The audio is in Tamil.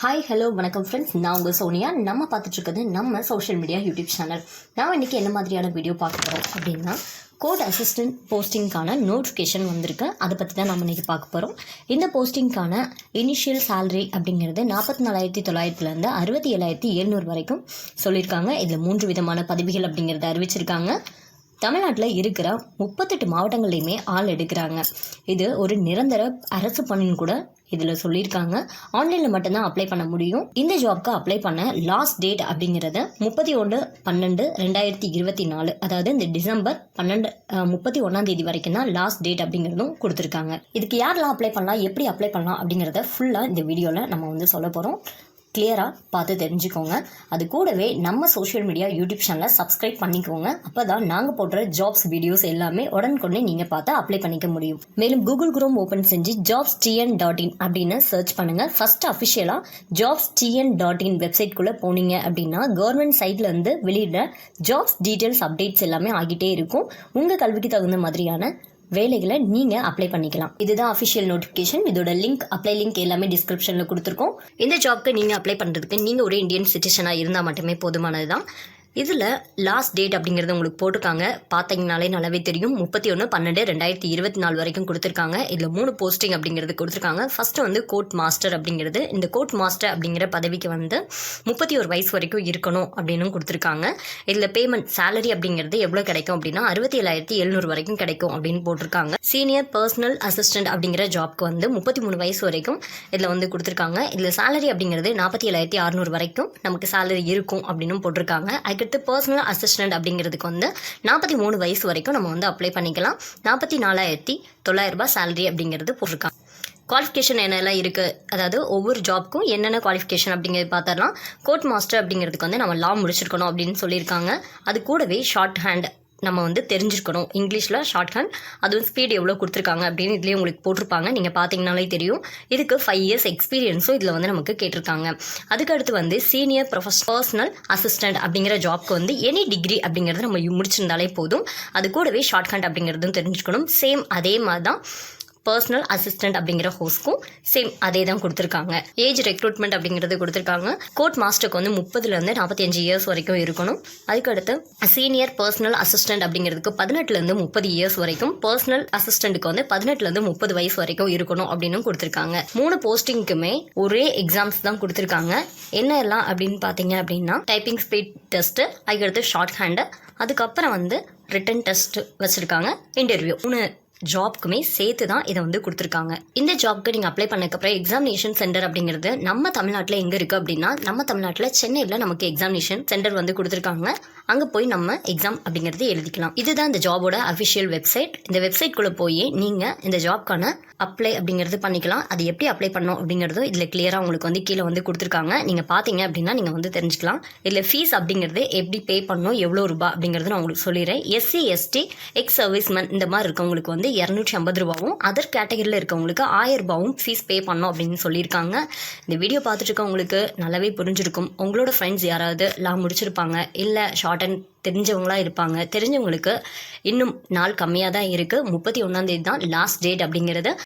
ஹாய் ஹலோ வணக்கம் ஃப்ரெண்ட்ஸ், நான் உங்கள் சோனியா. நம்ம பார்த்துட்ருக்கிறது நம்ம சோஷியல் மீடியா யூடியூப் சேனல். நான் இன்றைக்கி என்ன மாதிரியான வீடியோ பார்க்க போகிறோம் அப்படின்னா, கோட் அசிஸ்டன்ட் போஸ்டிங்கான நோட்டிஃபிகேஷன் வந்திருக்கு. அதை பற்றி தான் நம்ம இன்றைக்கி பார்க்க போகிறோம். இந்த போஸ்டிங்கான இனிஷியல் சேலரி அப்படிங்கிறது 44,900 67,700 வரைக்கும் சொல்லியிருக்காங்க. இதில் 3 விதமான பதவிகள் அப்படிங்கிறத அறிவிச்சிருக்காங்க. தமிழ்நாட்டில் இருக்கிற 38 மாவட்டங்கள்லையுமே ஆள் எடுக்கிறாங்க. இது ஒரு நிரந்தர அரசு பணின்னு கூட இதில் சொல்லியிருக்காங்க. ஆன்லைனில் மட்டும்தான் அப்ளை பண்ண முடியும். இந்த ஜாப்க்கு அப்ளை பண்ண லாஸ்ட் டேட் அப்படிங்கிறத 31/12/2024, அதாவது இந்த டிசம்பர் 31 வரைக்கும் தான் லாஸ்ட் டேட் அப்படிங்கிறதும் கொடுத்துருக்காங்க. இதுக்கு யாரெல்லாம் அப்ளை பண்ணலாம், எப்படி அப்ளை பண்ணலாம் அப்படிங்கிறத ஃபுல்லாக இந்த வீடியோவில் நம்ம வந்து சொல்ல போகிறோம். கிளியராக பார்த்து தெரிஞ்சுக்கோங்க. அது கூடவே நம்ம சோஷியல் மீடியா யூடியூப் சேனலை சப்ஸ்கிரைப் பண்ணிக்கோங்க. அப்போ தான் நாங்கள் போடுற ஜாப்ஸ் வீடியோஸ் எல்லாமே உடனுக்குடனே நீங்கள் பார்த்து அப்ளை பண்ணிக்க முடியும். மேலும் கூகுள் குரோம் ஓப்பன் செஞ்சு jobstn.in அப்படின்னு சர்ச் பண்ணுங்கள். ஃபர்ஸ்ட் அஃபிஷியலாக jobstn.in வெப்சைட்குள்ளே போனீங்க அப்படின்னா கவர்மெண்ட் சைட்லேருந்து வெளியிட ஜாப்ஸ் டீட்டெயில்ஸ் அப்டேட்ஸ் எல்லாமே ஆகிட்டே இருக்கும். உங்கள் கல்விக்கு தகுந்த மாதிரியான வேலைகளை நீங்கள் அப்ளை பண்ணிக்கலாம். இதுதான் அஃபிஷியல் நோட்டிஃபிகேஷன். இதோட லிங்க், அப்ளை லிங்க் எல்லாமே டிஸ்கிரிப்ஷனில் கொடுத்துருக்கோம். இந்த ஜாப்க்கு நீங்கள் அப்ளை பண்ணுறதுக்கு நீங்கள் ஒரு இந்தியன் சிட்டிசனாக இருந்தால் மட்டுமே போதுமானது தான். இதில் லாஸ்ட் டேட் அப்படிங்கிறது உங்களுக்கு போட்டிருக்காங்க. பார்த்தீங்கனாலே நல்லாவே தெரியும். 31/12/2024 வரைக்கும் கொடுத்துருக்காங்க. இதில் 3 போஸ்டிங் அப்படிங்கிறது கொடுத்துருக்காங்க. ஃபஸ்ட்டு வந்து கோர்ட் மாஸ்டர் அப்படிங்கிறது. இந்த கோர்ட் மாஸ்டர் அப்படிங்கிற பதவிக்கு வந்து 31 வயசு வரைக்கும் இருக்கணும் அப்படின்னு கொடுத்துருக்காங்க. இதில் பேமெண்ட் சேலரி அப்படிங்கிறது எவ்வளோ கிடைக்கும் அப்படின்னா 67,700 வரைக்கும் கிடைக்கும் அப்படின்னு போட்டிருக்காங்க. சீனியர் பர்சனல் அசிஸ்டன்ட் அப்படிங்கிற ஜாப்க்கு வந்து 33 வயசு வரைக்கும் இதில் வந்து கொடுத்துருக்காங்க. இதில் சேலரி அப்படிங்கிறது 47,600 வரைக்கும் நமக்கு சேலரி இருக்கும் அப்படின்னு போட்டிருக்காங்க. அதுக்கடுத்து பர்சனல் அசிஸ்டன்ட் அப்படிங்கிறதுக்கு வந்து 43 வயசு வரைக்கும் நம்ம வந்து அப்ளை பண்ணிக்கலாம். 44,900 சேலரி அப்படிங்கிறது போட்டிருக்காங்க. குவாலிஃபிகேஷன் என்னெல்லாம் இருக்குது, அதாவது ஒவ்வொரு ஜாப்க்கும் என்னென்ன குவாலிஃபிகேஷன் அப்படிங்கிறது பார்த்துடலாம். கோர்ட் மாஸ்டர் அப்படிங்கிறதுக்கு வந்து நம்ம லா முடிச்சிருக்கணும் அப்படின்னு சொல்லியிருக்காங்க. அது கூடவே ஷார்ட் ஹேண்ட் நம்ம வந்து தெரிஞ்சிருக்கணும். இங்கிலீஷில் ஷார்ட் ஹேண்ட், அதுவும் ஸ்பீட் எவ்வளோ கொடுத்துருக்காங்க அப்படின்னு இதுலேயே உங்களுக்கு போட்டிருப்பாங்க. நீங்கள் பார்த்தீங்கனாலே தெரியும். இதுக்கு 5 இயர்ஸ் எக்ஸ்பீரியன்ஸும் இதில் வந்து நமக்கு கேட்டிருக்காங்க. அதுக்கடுத்து வந்து சீனியர் பர்சனல் அசிஸ்டன்ட் அப்படிங்கிற ஜாப்க்கு வந்து எனி டிகிரி அப்படிங்கிறது நம்ம முடிச்சிருந்தாலே போதும். அது கூடவே ஷார்ட் ஹேண்ட் அப்படிங்கிறதும் தெரிஞ்சுக்கணும். சேம் அதே மாதிரி தான் பர்சனல் அசிஸ்டன்ட் அப்படிங்கிற ஹோஸ்க்கும் சேம் அதே தான் கொடுத்துருக்காங்க. ஏஜ் ரெக்ரூட்மெண்ட் அப்படிங்கிறது கொடுத்துருக்காங்க. கோர்ட் மாஸ்டருக்கு வந்து 30 45 இயர்ஸ் வரைக்கும் இருக்கணும். அதுக்கடுத்து சீனியர் பர்சனல் அசிஸ்டன்ட் அப்படிங்கிறதுக்கு 18 30 இயர்ஸ் வரைக்கும், பர்சனல் அசிஸ்டன்ட்டுக்கு வந்து 18 30 வயசு வரைக்கும் இருக்கணும் அப்படின்னு கொடுத்துருக்காங்க. 3 போஸ்டிங்க்குமே ஒரே எக்ஸாம்ஸ் தான் கொடுத்துருக்காங்க. என்ன எல்லாம் அப்படின்னு பார்த்தீங்க அப்படின்னா, டைப்பிங் ஸ்பீட் டெஸ்ட்டு, அதுக்கடுத்து ஷார்ட் ஹேண்டு, அதுக்கப்புறம் வந்து ரிட்டன் டெஸ்ட் வச்சுருக்காங்க, இன்டர்வியூ. 3 ஜாப்க்குமே சேர்த்து தான் இதை வந்து கொடுத்துருக்காங்க. இந்த ஜாப்க்கு நீங்கள் அப்ளை பண்ணக்கப்புறம் எக்ஸாமினேஷன் சென்டர் அப்படிங்கிறது நம்ம தமிழ்நாட்டில் எங்கே இருக்குது அப்படின்னா, நம்ம தமிழ்நாட்டில் சென்னையில் நமக்கு எக்ஸாமினேஷன் சென்டர் வந்து கொடுத்துருக்காங்க. அங்கே போய் நம்ம எக்ஸாம் அப்படிங்கிறது எழுதிக்கலாம். இதுதான் இந்த ஜாபோட அஃபிஷியல் வெப்சைட். இந்த வெப்சைட்குள்ளே போய் நீங்கள் இந்த ஜாப்க்கான அப்ளை அப்படிங்கிறது பண்ணிக்கலாம். அது எப்படி அப்ளை பண்ணணும் அப்படிங்கிறதும் இதில் கிளியராக உங்களுக்கு வந்து கீழே வந்து கொடுத்துருக்காங்க. நீங்கள் பார்த்தீங்க அப்படின்னா நீங்கள் வந்து தெரிஞ்சுக்கலாம். இதில் ஃபீஸ் அப்படிங்கிறது எப்படி பே பண்ணணும், எவ்வளோ ரூபாய் அப்படிங்கிறது நான் உங்களுக்கு சொல்லிடுறேன். SC ST எக்ஸ் சர்வீஸ்மேன் இந்த மாதிரி இருக்கவங்களுக்கு வந்து 250 ரூபாவும், அதர் கேட்டகரியில் இருக்கவங்களுக்கு 1000 ரூபாவும் ஃபீஸ் பே பண்ணோம் அப்படின்னு சொல்லியிருக்காங்க. இந்த வீடியோ பார்த்துட்டு இருக்கவங்களுக்கு நல்லாவே புரிஞ்சிருக்கும். உங்களோட ஃப்ரெண்ட்ஸ் யாராவது லா முடிச்சிருப்பாங்க, இல்லை ஷார்ட் அண்ட் தெரிஞ்சவங்களாக இருப்பாங்க. தெரிஞ்சவங்களுக்கு இன்னும் நாள் கம்மியாக தான் இருக்குது. 31 தான் லாஸ்ட் டேட் அப்படிங்கிறது.